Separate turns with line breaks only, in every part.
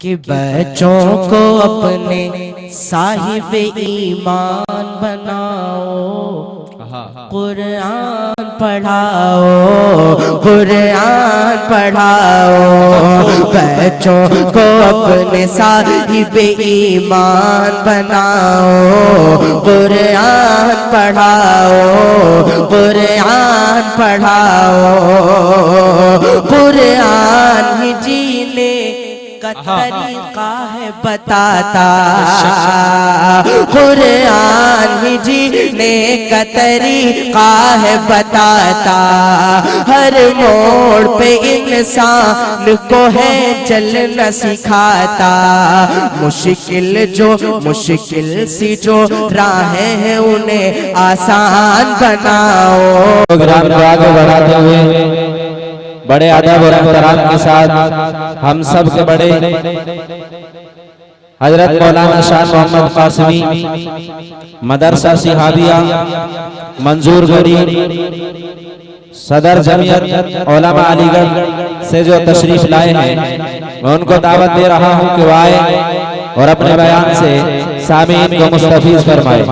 कि बच्चों को अपने साहिब ईमान बनाओ, कुरान पढ़ाओ, कुरान पढ़ाओ। बच्चों को अपने साहिब ईमान बनाओ, कुरान पढ़ाओ, कुरान पढ़ाओ। कुरान ही जीने का तरीका है बताता, कुरान ही जीने का तरीका है बताता। हर मोड़ पे इंसान को है चलना सिखाता। मुश्किल सी जो राहें हैं उन्हें आसान बनाओ।
प्रोग्राम को आगे बढ़ाते हुए बड़े अदब और एहतराम के साथ हम सब के बड़े हजरत मौलाना शाह मोहम्मद कासमी मदरसा सिहाबिया मंजूर गरी सदर जमीयत उलमा अलीगढ़ से जो तशरीफ लाए हैं, मैं उनको दावत दे रहा हूं कि वो आए और अपने बयान से सामीन को मुस्तफीज फरमाए।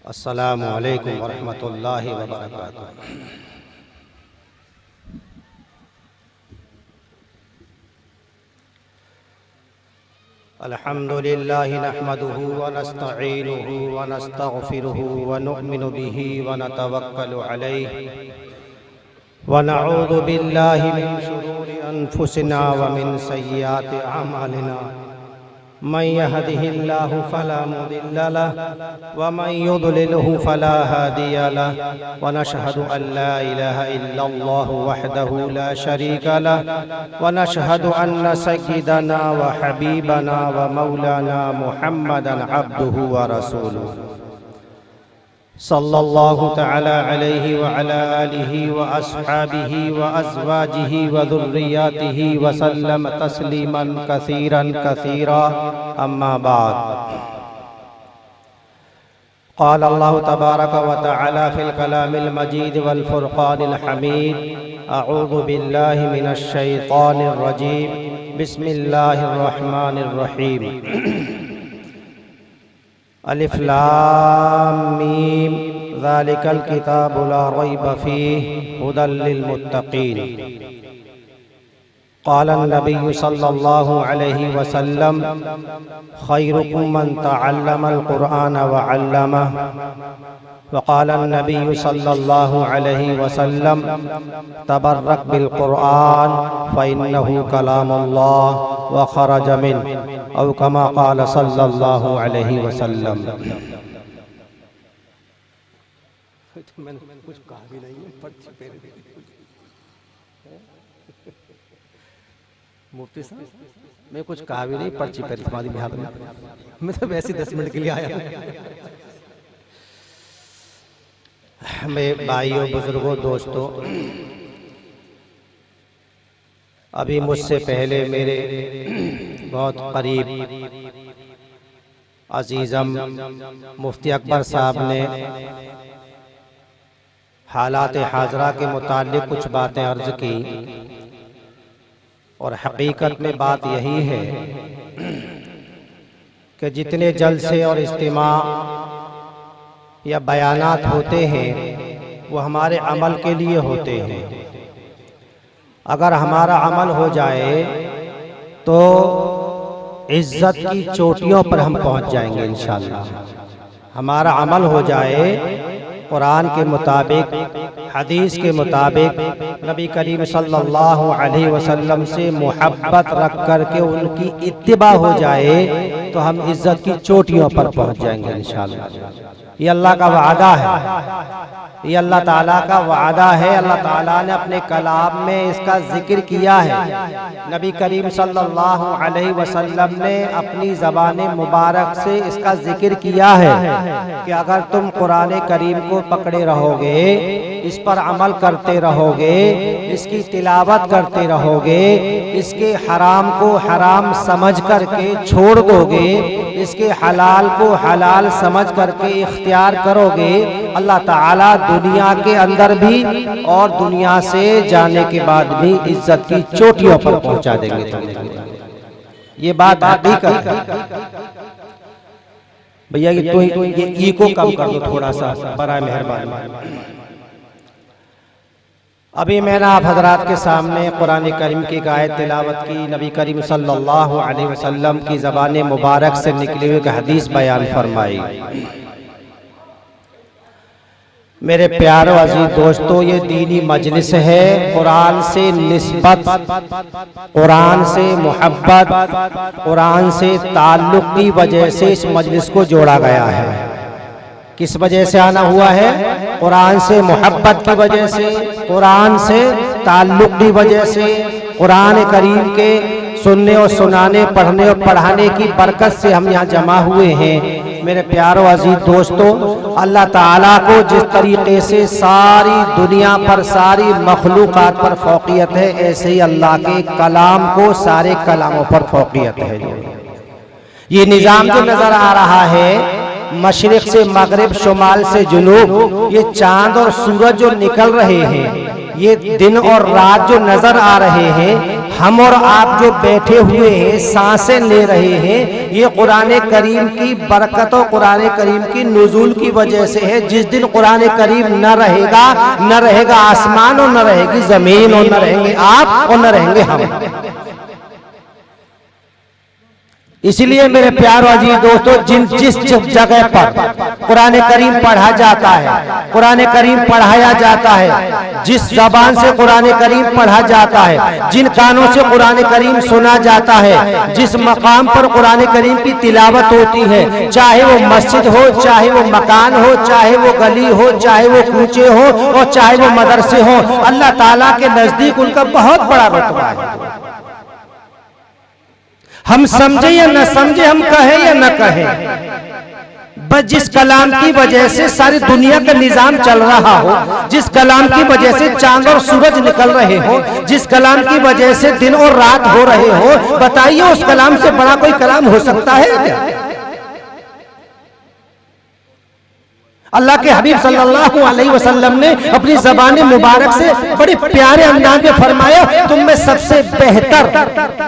अस्सलामु अलैकुम वरहमतुल्लाहि वबरकातुहू। अल्हम्दुलिल्लाहि नहमदुहु व नस्तईनुहु व नस्तगफिरुहु व नुअमिनु बिही व नतवक्कलु अलैहि व नऊज़ु बिल्लाहि मिन शुरूरि अनफुसिना व मिन सय्यिआति अमालिना। मन यहदिहिल्लाहु फला मुदिल्ल लहु व मन युद्लिलहु फला हादिय लहु व नशहदु अन ला इलाहा इल्लल्लाहु वहदहु ला शरीका लहु व नशहदु अन्न सय्यिदना व हबीबना व मौलाना मुहम्मदन अब्दुहु व रसूलुहु सल्लल्लाहु तआला अलैहि व अला आलिहि व अस्हाबिहि व अज़वाजिहि व ज़ुर्रिय्यतिहि व सल्लम तस्लीमन कसीरन कसीरा। अम्मा बाद। क़ाल अल्लाहु तबारक व तआला फ़िल कलामिल मजीद वल फ़ुरक़ानिल हमीद। अऊज़ु बिल्लाहि मिनश शैतानिर रजीम। बिस्मिल्लाहिर रहमानिर रहीम। अलिफ लाम मीम ज़ालिकल किताबु ला रैब फ़ीहि हुदल लिल मुत्तक़ीन। क़ाल अन्नबिय्यु सल्लल्लाहु अलैहि वसल्लम खैरुकुम मन तअल्लमल क़ुरआन व अल्लमह। व क़ाल अन्नबिय्यु सल्लल्लाहु अलैहि वसल्लम तबर्रक बिल क़ुरआन फ़इन्नहु कलामुल्लाह व ख़रज मिन्हु औ कमा क़ाल सल्लल्लाहु अलैहि वसल्लम। मैंने कुछ कहा भी नहीं है। मुफ्ती साहब मैं कुछ कहा भी नहीं, पर्ची पर तुम्हारी हाथ में। मैं तो वैसे 10 मिनट के लिए आया। मैं भाइयों बुजुर्गों दोस्तों, अभी मुझसे पहले मेरे बहुत करीब अजीज़म मुफ्ती अकबर साहब ने हालात हाजरा के मुताल्लिक़ कुछ बातें अर्ज़ की और हकीकत में बात यही है कि जितने जलसे और इज्तिमा या बयानात होते हैं वो हमारे अमल के लिए होते हैं। अगर हमारा अमल हो जाए तो इज्जत की चोटियों पर हम पहुंच जाएंगे इंशाअल्लाह। हमारा अमल हो जाए कुरान के मुताबिक, हदीस के मुताबिक, नबी करीम सल्लल्लाहु अलैहि वसल्लम से मोहब्बत रख कर के उनकी इत्तिबा हो जाए तो हम इज्जत की चोटियों पर पहुंच जाएंगे इंशाअल्लाह। ये अल्लाह का वादा है, ये अल्लाह ताला का वादा है। अल्लाह ताला ने अपने कलाम में इसका जिक्र किया है। नबी करीम सल्लल्लाहु अलैहि वसल्लम ने अपनी ज़बान मुबारक से इसका जिक्र किया है कि अगर तुम कुरान करीम को पकड़े रहोगे, इस पर अमल करते रहोगे, इसकी तिलावत करते रहोगे, इसके हराम को हराम समझ करके छोड़ दोगे, इसके हलाल को हलाल समझ करके इख्तियार करोगे, अल्लाह ताला दुनिया के अंदर भी और दुनिया से जाने के बाद भी इज्जत की चोटियों पर पहुंचा देंगे तुम्हें। ये बात हकीकत है भैया। ये ईको कम कर दो थोड़ा सा, बड़ा मेहरबानी। अभी मैंने आप हजरात के सामने कुरान करीम की एक आयत तिलावत की, नबी करीम सल्लल्लाहु अलैहि वसल्लम की ज़बान मुबारक से निकली हुई हदीस बयान फरमाई। मेरे प्यारे अजीज दोस्तों, ये दीनी मजलिस है। कुरान से निस्बत, कुरान से मोहब्बत, कुरान से ताल्लुक़ की वजह से इस मजलिस को जोड़ा गया है। किस वजह से आना हुआ है? कुरान से मोहब्बत की वजह से, कुरान से ताल्लुक़ की वजह से, कुरान करीम के सुनने और सुनाने, पढ़ने और पढ़ाने की बरकत से हम यहाँ जमा हुए हैं। मेरे प्यारो अजीज दोस्तों, अल्लाह ताला को जिस तरीके से सारी दुनिया पर, सारी मखलूक़ात पर फौक़ियत है, ऐसे ही अल्लाह के कलाम को सारे कलामों पर फौक़ियत है। ये निज़ाम जो नज़र आ रहा है, मशरिक़ से मगरिब, शुमाल से जुनूब, ये चांद और सूरज जो निकल रहे हैं, ये दिन और रात जो नजर आ रहे हैं, हम और आप जो बैठे हुए हैं, सांसें ले रहे हैं, ये कुरान करीम की बरकत और कुरान करीम की नुज़ूल की वजह से है। जिस दिन कुरान करीम न रहेगा, न रहेगा आसमान और न रहेगी जमीन और न रहेंगे आप और न रहेंगे हम। इसलिए मेरे प्यारो अजीज दोस्तों, जिस जगह पर कुरान करीम पढ़ा जाता है, कुरान करीम पढ़ाया जाता है, जिस ज़बान से कुरान करीम पढ़ा जाता है, जिन कानों से कुरान करीम सुना जाता है, जिस मकाम पर कुरान करीम की तिलावत होती है, चाहे वो मस्जिद हो, चाहे वो मकान हो, चाहे वो गली हो, चाहे वो कूचे हो और चाहे वो मदरसे हो, अल्लाह ताला के नजदीक उनका बहुत बड़ा रुतबा है। हम समझे या न समझे, हम कहें या न कहें, बस जिस कलाम की वजह से सारी दुनिया का निजाम चल रहा हो, जिस कलाम की वजह से चांद और सूरज निकल रहे हो, जिस कलाम की वजह से दिन और रात हो रहे हो, बताइए उस कलाम से बड़ा कोई कलाम हो सकता है क्या? अल्लाह के हबीब सल्लल्लाहु अलैहि वसल्लम ने अपनी ज़बान मुबारक से बड़े प्यारे अंदाज में फरमाया, तुम में सबसे बेहतर,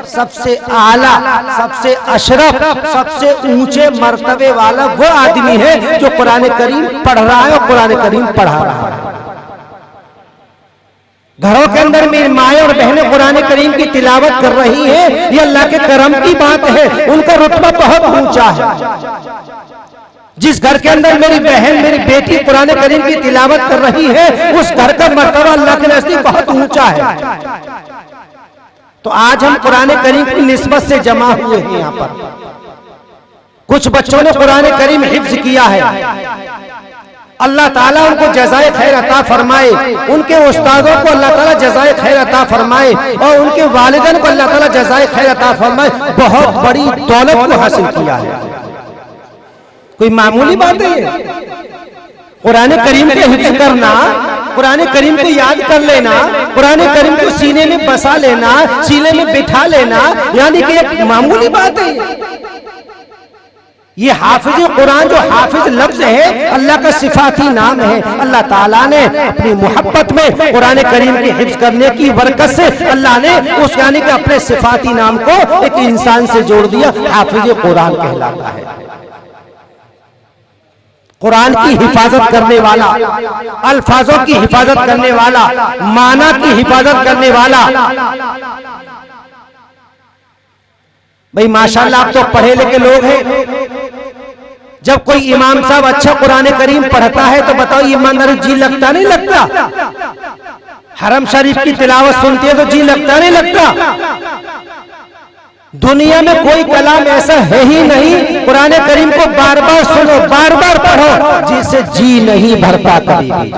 सबसे आला, सबसे अशरफ, सबसे ऊंचे मर्तबे वाला वो आदमी है जो कुरान करीम पढ़ रहा है और कुरान करीम पढ़ा रहा है। घरों के अंदर मेरी माएँ और बहनें कुरान करीम की तिलावत कर रही हैं, ये अल्लाह के करम की बात है। उनका रुतबा बहुत ऊंचा है। जिस घर के अंदर मेरी बहन, मेरी बेटी कुरान करीम की तिलावत कर रही है, उस घर का मर्तबा अल्लाह के नज़दीक बहुत ऊंचा है। तो आज हम कुरान करीम की निस्बत से जमा हुए हैं यहाँ पर। कुछ बच्चों ने कुरान करीम हिफ्ज किया है, अल्लाह ताला उनको जज़ाए खैर अता फरमाए, उनके उस्तादों को अल्लाह ताला जज़ाए खैर अता फरमाए और उनके वालिदैन को अल्लाह ताला जज़ाए खैर अता फरमाए। बहुत बड़ी दौलत को हासिल किया है, कोई मामूली बात है ये? कुरान करीम के हिफ्ज़ करना, कुरान करीम को याद कर लेना, कुरान करीम को सीने में बसा लेना, सीने में बिठा लेना, यानी कि एक मामूली बात है ये? हाफिज कुरान, जो हाफिज लफ्ज है, अल्लाह का सिफाती नाम है। अल्लाह ताला ने अपनी मोहब्बत में कुरान करीम के हिफ्ज करने की बरकत से अल्लाह ने उस यानी कि अपने सिफाती नाम को एक इंसान से जोड़ दिया, हाफिज कुरान कहलाता है। कुरान की हिफाजत करने वाला, अल्फाजों की हिफाजत करने वाला, माना की हिफाजत करने वाला। भाई माशाल्लाह आप तो पढ़े लिखे लोग हैं। जब कोई इमाम साहब अच्छा कुरान करीम पढ़ता है तो बताओ ईमानदार जी लगता नहीं लगता? हरम शरीफ की तिलावत सुनते हैं तो जी लगता नहीं लगता? दुनिया में कोई कलाम ऐसा है ही नहीं, कुरान करीम को बार बार सुनो, बार बार पढ़ो, जिससे जी नहीं भरता कभी भी।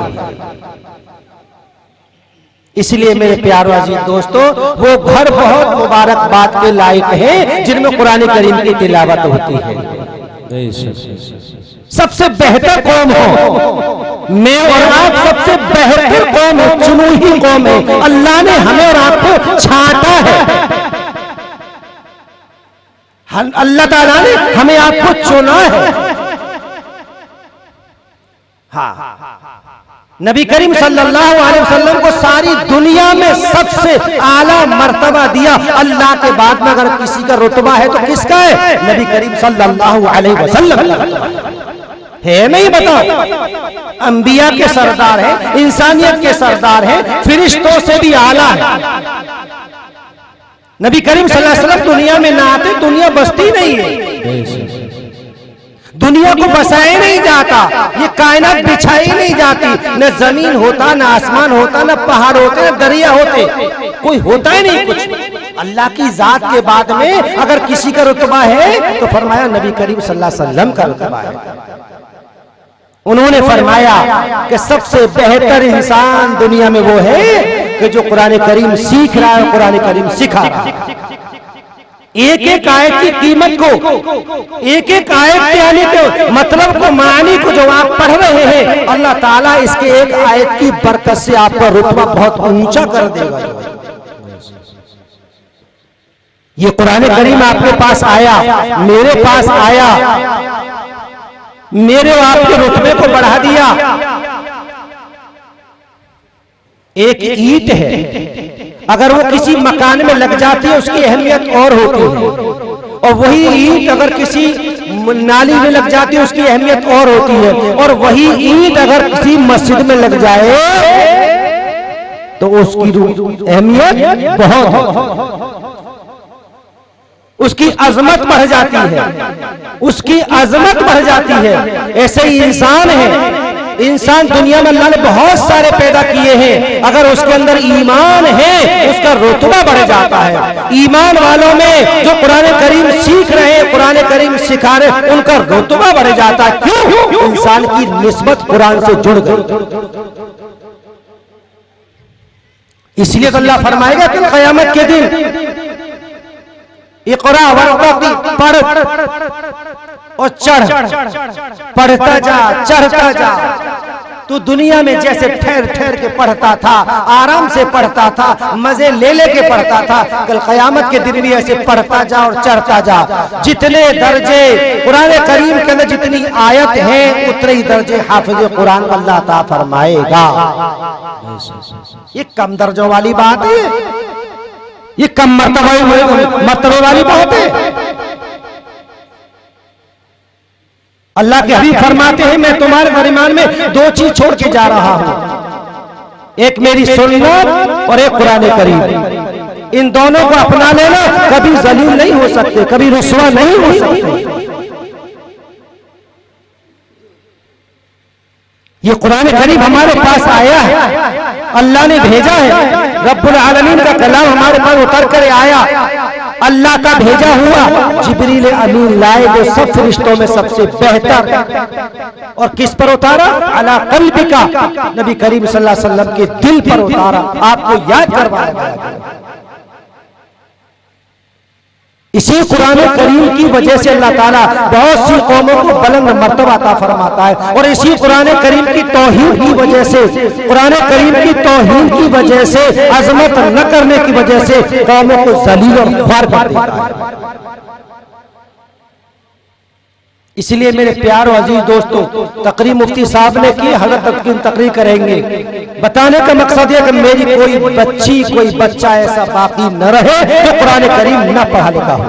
इसलिए मेरे प्यारे अजीज दोस्तों, वो घर बहुत मुबारकबाद के लायक है जिनमें कुरान करीम की तिलावत होती है। सबसे बेहतर कौम हो, मैं और आप सबसे बेहतर कौम है, चुनी हुई कौम है। अल्लाह ने हमें और आपको छांटा है, अल्लाह ताला ने हमें आपको चुना है। हाँ, नबी करीम सल्लल्लाहु अलैहि वसल्लम को सारी दुनिया में सबसे आला मर्तबा दिया। अल्लाह के बाद में अगर किसी का रुतबा है तो किसका है? नबी करीम सल्लल्लाहु अलैहि वसल्लम है। नहीं बताओ, अंबिया के सरदार है, इंसानियत के सरदार है, फरिश्तों से भी आला है। नबी करीम सल्लल्लाहु अलैहि वसल्लम दुनिया में ना आते, दुनिया बसती नहीं है, दुनिया को बसाया नहीं जाता, ये कायनात बिछाई नहीं जाती। न जमीन होता, न आसमान होता, न पहाड़ होते, न दरिया होते, कोई होता ही नहीं कुछ। अल्लाह की जात के बाद में अगर किसी का रुतबा है तो फरमाया नबी करीम सल्लल्लाहु अलैहि वसल्लम का रुतबा है। उन्होंने फरमाया कि सबसे बेहतर इंसान दुनिया में वो है कि जो कुरान करीम सीख रहा है, कुरान करीम सिखा रहा है। एक एक आयत की कीमत को, एक एक आयत के आने के मतलब को, मानी को जो आप पढ़ रहे हैं, अल्लाह ताला इसके एक आयत की बरकत से आपका रुतबा बहुत ऊंचा कर देगा। ये कुरान करीम आपके पास आया, मेरे पास आया, मेरे आपके रुतबे को बढ़ा दिया। एक ईंट है, अगर वो किसी मकान में लग जाती है उसकी अहमियत और होती है, और वही ईंट अगर किसी नाली में लग जाती है उसकी अहमियत और होती है, और वही ईंट अगर किसी मस्जिद में लग जाए तो उसकी अहमियत बहुत, उसकी अजमत बढ़ जाती है, उसकी अजमत बढ़ जाती है। ऐसे ही इंसान है, इंसान दुनिया में अल्लाह ने बहुत सारे पैदा किए हैं, अगर उसके अंदर ईमान है उसका रुतबा बढ़ जाता है। ईमान वालों में जो कुरान करीम सीख रहे हैं, कुरान करीम सिखा रहे हैं, उनका रुतबा बढ़ जाता है। क्यों? इंसान की निस्बत कुरान से जुड़ गई। इसलिए तो अल्लाह फरमाएगा कि क़यामत के दिन इक़रा वर्तक़ी, पढ़ और चढ़, पढ़ता जा, चढ़ता जा। तू दुनिया में जैसे ठहर ठहर के पढ़ता था, आराम से पढ़ता था, मजे ले ले के पढ़ता था, कल क़यामत के दिन भी ऐसे पढ़ता जा और चढ़ता जा। जितने दर्जे कुरान करीम के अंदर जितनी आयत है, उतने ही दर्जे हाफिज़ कुरान को अल्लाह अता फरमाएगा। ये कम दर्जों वाली बात है, ये कम मर्तबे वाली बात है। अल्लाह के हबीब फरमाते हैं, मैं तुम्हारे दरमियान में दो चीज छोड़ के जा रहा हूं, एक मेरी सुन्नत और एक कुरान करीम। इन दोनों को अपना लेना, कभी जलील नहीं हो सकते, कभी रुसवा नहीं हो सकते। ये कुरान करीम हमारे पास आया है, अल्लाह ने भेजा है, रब्बुल आलमीन का कलाम हमारे पास उतर कर आया, अल्लाह का भेजा हुआ जिब्रील अमीन लाए, जो सब फरिश्तों में सबसे बेहतर। और किस पर उतारा? अला क़ल्बिका, नबी करीम सल्लल्लाहु अलैहि वसल्लम के दिल पर उतारा, आपको याद करवाया। इसी कुरान करीम की वजह से अल्लाह ताला बहुत सी कौमों को बुलंद मर्तबा अता फरमाता है, और इसी कुरान करीम की तौहीद की वजह से, कुरान करीम की तौहीद की वजह से, अजमत न करने की वजह से कौमों को जलील और ख्वार कर देता है। इसलिए मेरे प्यारे अजीज दोस्तों, तकरीर मुफ्ती साहब ने की, हजरत तकरीर करेंगे। बताने का मकसद है कि मेरी कोई बच्ची, कोई बच्चा ऐसा बाकी न रहे तो कुरान करीम न पढ़ा लिखा हो।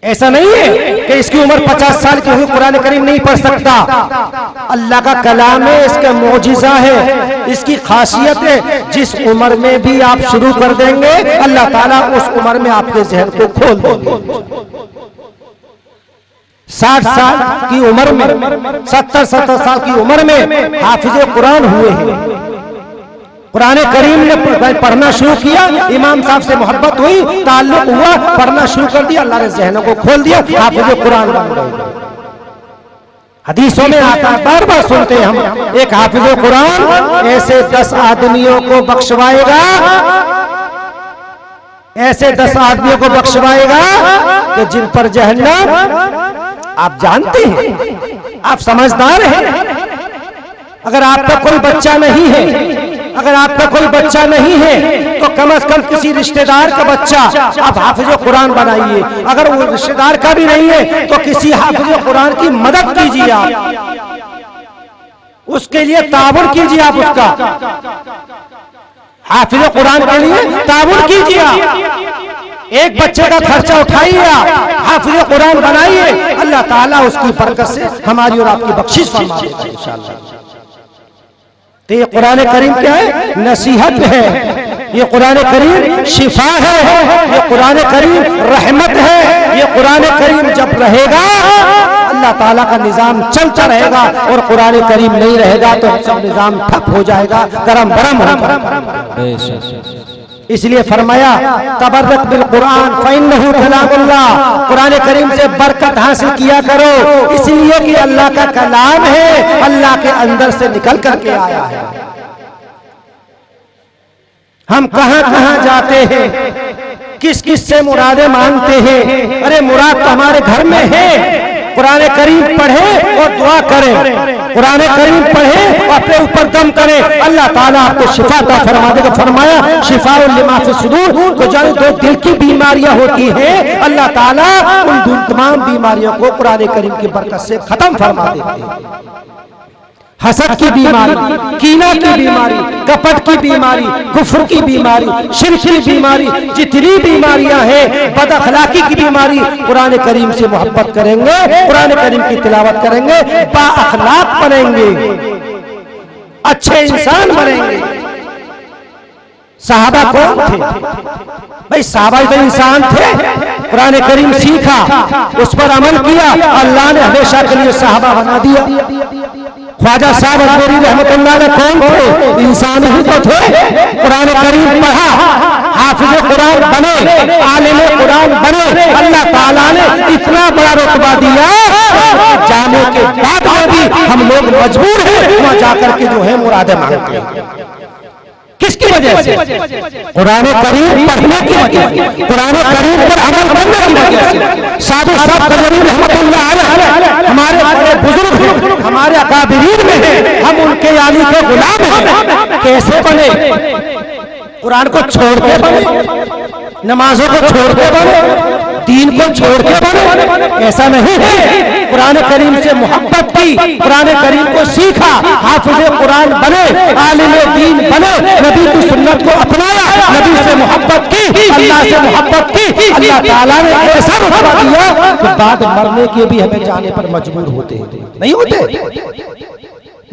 ऐसा नहीं है कि इसकी उम्र 50 साल की हुई कुरान करीम नहीं पढ़ सकता। अल्लाह का कलाम है, इसका मौजिज़ा है, इसकी खासियत है। जिस उम्र में भी आप शुरू कर देंगे, अल्लाह ताला उस उम्र में आपके जहन को खोल देंगे। 60 साल की उम्र में, 70 साल की उम्र में हाफिज कुरान हुए हैं, कुरान करीम ने पढ़ना शुरू किया, इमाम साहब से मोहब्बत हुई, ताल्लुक हुआ, पढ़ना शुरू कर दिया, अल्लाह ने ज़हनों को खोल दिया, हाफिज़ कुरान बन गए। हदीसों में आता है, बार बार सुनते हैं हम, एक हाफिज़ कुरान ऐसे 10 आदमियों को बख्शवाएगा, ऐसे 10 आदमियों को बख्शवाएगा कि जिन पर जहन्नम, आप जानते हैं, आप समझदार हैं। अगर आपका कोई बच्चा नहीं है, अगर आपका कोई बच्चा नहीं है तो कम से कम किसी रिश्तेदार का बच्चा आप हाफिज़ कुरान बनाइए। अगर वो रिश्तेदार का भी नहीं है तो किसी हाफिज़ कुरान की मदद कीजिए, आप उसके लिए ताबुन कीजिए, आप उसका हाफिज़ कुरान के लिए ताबुन कीजिए, आप एक बच्चे का खर्चा उठाइए, आप हाफिज़ कुरान बनाइए, अल्लाह ताला उसकी बरकत से हमारी और आपकी बख्शिश फरमाएगा इंशाअल्लाह। तो ये कुरान करीम क्या है? नसीहत है, ये कुरान करीम शिफा है, ये कुरान करीम रहमत है। ये कुरान करीम जब रहेगा अल्लाह ताला का निजाम चलता रहेगा, और कुरान करीम नहीं रहेगा तो सब निजाम ठप हो जाएगा, गरम गरम होगा। इसलिए फरमाया तबर्रक बिल कुरान फइन्नहु कलामुल्लाह, कुरान करीम से बरकत हासिल किया करो, इसलिए कि अल्लाह का कलाम है, अल्लाह के अंदर से निकल करके आया है। हम कहां कहां जाते हैं, किस किस से मुरादें मांगते हैं? अरे मुराद तो हमारे घर में है। कुरान करीम पढ़े और दुआ करें, कुरान करीम पढ़े और अपने ऊपर दम करें, अल्लाह ताला आपको शिफा अता फरमा देगा। फरमाया शिफाउल लिमा फी सुदूर, को जो दिल की बीमारियां होती हैं अल्लाह ताला उन तमाम बीमारियों को कुरान करीम की बरकत से खत्म फरमा देते हैं। हसद की बीमारी, कीना की बीमारी, कपट की बीमारी, कुफ्र की बीमारी, शिर्क की बीमारी, जितनी बीमारियां हैं, बदअखलाकी की बीमारी, कुरान करीम से मोहब्बत करेंगे, कुरान करीम की तिलावत करेंगे, बाअखलाक बनेंगे, अच्छे इंसान बनेंगे। सहाबा कौन थे भाई? सहाबा तो इंसान थे, कुरान करीम सीखा, उस पर अमल किया, अल्लाह ने हमेशा के लिए सहाबा बना दिया। ख्वाजा साहब अजमेरी रहमतुल्लाह अलैह कौन थे? इंसान ही तो थे। कुरान करीम पढ़ा, हाफिज़ कुरान बने, आलिम कुरान बने, अल्लाह ताला ने इतना बड़ा रुतबा दिया, जाने के बाद में भी हम लोग मजबूर हैं वहां जाकर के जो है मुरादें मांगते हैं। किसकी वजह से? कुरान करीम पढ़ने की वजह से, कुरान करीम पर अमल करने की वजह से। साधु साहब कजरी रहमतुल्लाह अलैह हमारे बड़े बुजुर्ग हैं, हमारे अकाबिरीन में हैं, हम उनके यानी के गुलाम हैं। कैसे बने? कुरान को छोड़ के बने, नमाजों को छोड़ के बने, दीन को छोड़ के बने, ऐसा नहीं है। कुरान करीम से मोहब्बत की, कुरान करीम को सीखा, हाफिज़ कुरान बने, आलिम दीन बने, नबी की सुन्नत को अपनाया, नबी से मोहब्बत की, अल्लाह से मोहब्बत की, अल्लाह ताला ने ऐसा रुतबा दिया कि बाद मरने के भी हमें जाने पर मजबूर होते नहीं होते।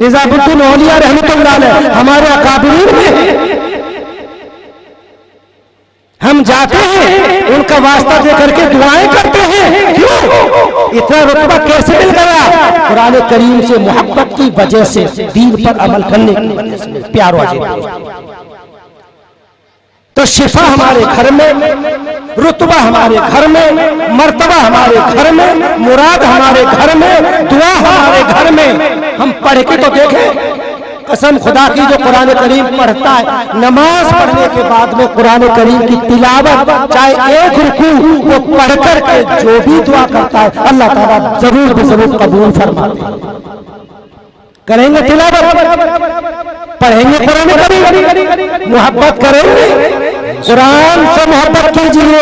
निजामुद्दीन औलिया रहमतुल्लाह अलैह हमारे अकाबिरीन में, हम जाते हैं उनका वास्ता दे करके दुआएं करते हैं। क्यों? इतना रुतबा कैसे मिल गया? कुरान करीम से मोहब्बत की वजह से, दीन पर अमल करने की वजह से। प्यारो तो शिफा हमारे घर में, रुतबा हमारे घर में, मर्तबा हमारे घर में, मुराद हमारे घर में, दुआ हमारे घर में। हम पढ़ के तो देखें, कसम खुदा की, जो कुरान करीम पढ़ता है, नमाज पढ़ने के बाद में कुरान करीम की तिलावत, चाहे एक रुकू वो पढ़ कर के जो भी दुआ करता है अल्लाह ताला जरूर जरूर कबूल फरमाते हैं। करेंगे तिलावत, पढ़ेंगे कुरान करीम, मोहब्बत करेंगे, कुरान से मोहब्बत कीजिए,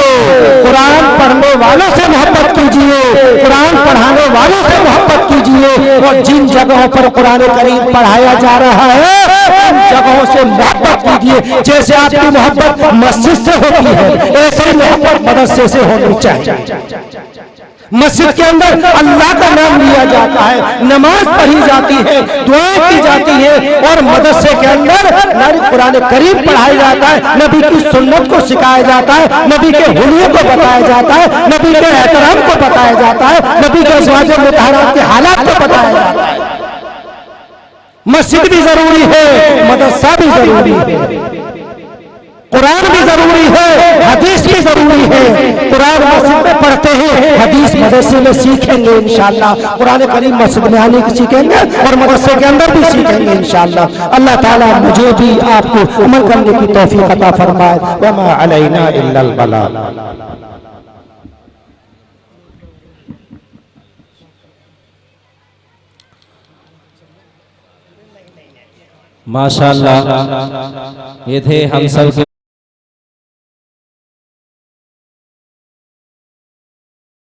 कुरान पढ़ने वालों से मोहब्बत कीजिए, कुरान पढ़ाने वालों से मोहब्बत कीजिए, और जिन जगहों पर कुरान करीम पढ़ाया जा रहा है उन जगहों से मोहब्बत कीजिए। जैसे आपकी मोहब्बत मस्जिद से होती है, ऐसे ही मोहब्बत मदरसे से होनी चाहिए। मस्जिद के अंदर अल्लाह का नाम लिया जाता है, नमाज पढ़ी जाती है, दुआएं की जाती है, और मदरसे के अंदर कुरान करीम पढ़ाया जाता है, नबी की सुन्नत को सिखाया जाता है, नबी के हुलिये को बताया जाता है, नबी के एहतराम को बताया जाता है, नबी के अज़वाज मुतहहरात के हालात को बताया जाता है।
मस्जिद भी जरूरी है, मदरसा भी जरूरी है, कुरान भी जरूरी है, हदीस भी जरूरी है। कुरान मस्जिद में पढ़ते हैं, हदीस मदरसे में सीखेंगे इंशाअल्लाह। कुरान करीम मस्जिद में आने की सीखेंगे और मदरसे के अंदर भी सीखेंगे इंशाअल्लाह। अल्लाह ताला मुझे भी आपको अमल करने की तौफीक अता फरमाए। वमा अलैना इल्लल बलाग।
माशाअल्लाह, ये थे हम सब के